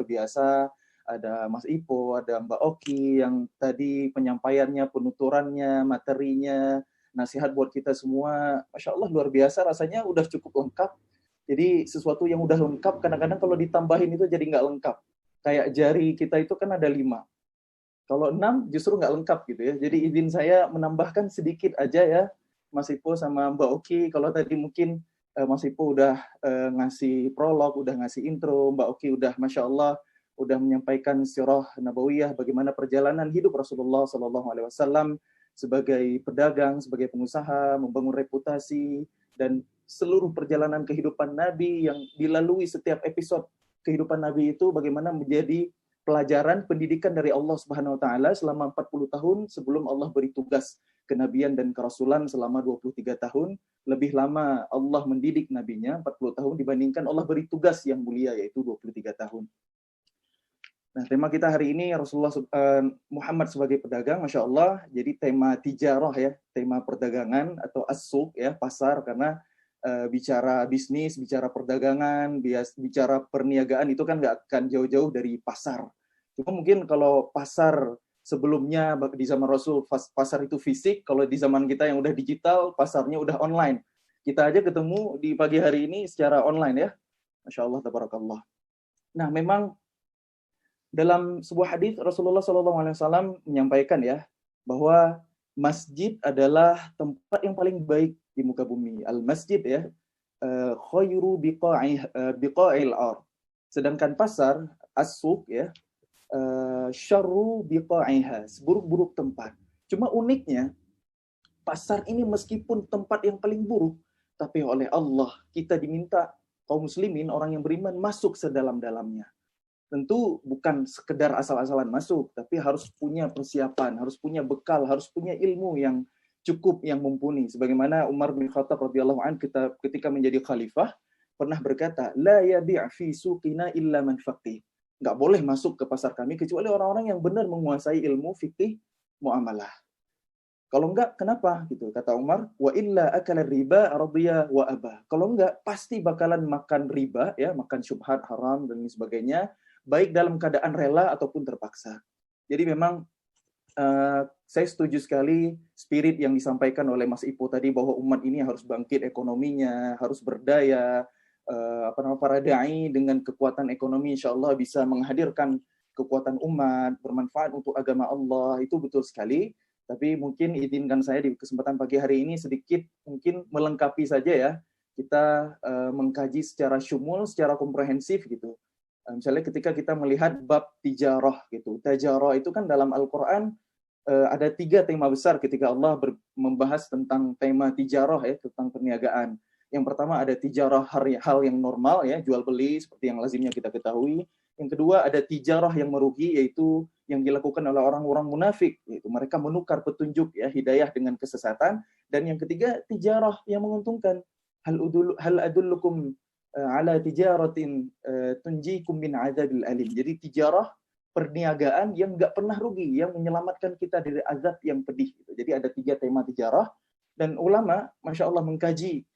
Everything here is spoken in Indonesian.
luar biasa. Ada Mas Ipo, ada Mbak Oki yang tadi penyampaiannya, penuturannya, materinya, nasihat buat kita semua. Masya Allah luar biasa, rasanya udah cukup lengkap. Jadi sesuatu yang udah lengkap, kadang-kadang kalau ditambahin itu jadi nggak lengkap. Kayak jari kita itu kan ada 5. Kalau 6 justru nggak lengkap gitu ya. Jadi izin saya menambahkan sedikit aja ya, Mas Ipo sama Mbak Oki. Kalau tadi mungkin Mas Ipo udah ngasih prolog, udah ngasih intro, Mbak Oki udah Masya Allah, udah menyampaikan sirah nabawiyah, bagaimana perjalanan hidup Rasulullah SAW sebagai pedagang, sebagai pengusaha, membangun reputasi, dan seluruh perjalanan kehidupan Nabi yang dilalui setiap episode kehidupan Nabi itu bagaimana menjadi pelajaran pendidikan dari Allah Subhanahu wa taala selama 40 tahun sebelum Allah beri tugas kenabian dan kerasulan selama 23 tahun. Lebih lama Allah mendidik nabinya 40 tahun dibandingkan Allah beri tugas yang mulia yaitu 23 tahun. Nah, tema kita hari ini Rasulullah Muhammad sebagai pedagang, Masya Allah. Jadi tema tijarah ya, tema perdagangan atau as-suq ya, pasar, karena bicara bisnis, bicara perdagangan, bicara perniagaan itu kan nggak akan jauh-jauh dari pasar. Cuma mungkin kalau pasar sebelumnya di zaman Rasul pasar itu fisik, kalau di zaman kita yang udah digital, pasarnya udah online. Kita aja ketemu di pagi hari ini secara online ya. Masya Allah, tabarakallah. Nah, memang dalam sebuah hadis Rasulullah SAW menyampaikan ya bahwa masjid adalah tempat yang paling baik di muka bumi. Al-masjid ya, khairu biqa'il ard. Sedangkan pasar, as-suq ya, syarru biqa'iha, seburuk-buruk tempat. Cuma uniknya, pasar ini meskipun tempat yang paling buruk, tapi oleh Allah kita diminta kaum muslimin, orang yang beriman masuk sedalam-dalamnya. Tentu bukan sekedar asal-asalan masuk, tapi harus punya persiapan, harus punya bekal, harus punya ilmu yang cukup, yang mumpuni. Sebagaimana Umar bin Khattab radhiyallahu anhu ketika menjadi khalifah pernah berkata, la yabi' fi suqina illa man faqih. Enggak boleh masuk ke pasar kami kecuali orang-orang yang benar menguasai ilmu fikih muamalah. Kalau enggak, kenapa? Gitu kata Umar, wa illa akala riba radiya wa aba. Kalau enggak, pasti bakalan makan riba ya, makan syubhat haram dan sebagainya, baik dalam keadaan rela ataupun terpaksa. Jadi memang saya setuju sekali spirit yang disampaikan oleh Mas Ipo tadi bahwa umat ini harus bangkit ekonominya, harus berdaya. Para dai dengan kekuatan ekonomi insya Allah bisa menghadirkan kekuatan umat, bermanfaat untuk agama Allah, itu betul sekali. Tapi mungkin izinkan saya di kesempatan pagi hari ini sedikit mungkin melengkapi saja ya, kita mengkaji secara syumul, secara komprehensif gitu. Misalnya ketika kita melihat bab tijarah gitu. Tijarah itu kan dalam Al-Quran ada 3 tema besar ketika Allah membahas tentang tema tijarah ya, tentang perniagaan. Yang pertama ada tijarah hal yang normal ya, jual beli seperti yang lazimnya kita ketahui. Yang kedua ada tijarah yang merugi, yaitu yang dilakukan oleh orang-orang munafik, yaitu mereka menukar petunjuk ya, hidayah dengan kesesatan. Dan yang ketiga tijarah yang menguntungkan. Hal adullukum ala tijaratin tunjikum min adzabil alim. Jadi tijarah, perniagaan yang nggak pernah rugi, yang menyelamatkan kita dari azab yang pedih. Jadi ada 3 tema tijarah, dan ulama Masya Allah mengkaji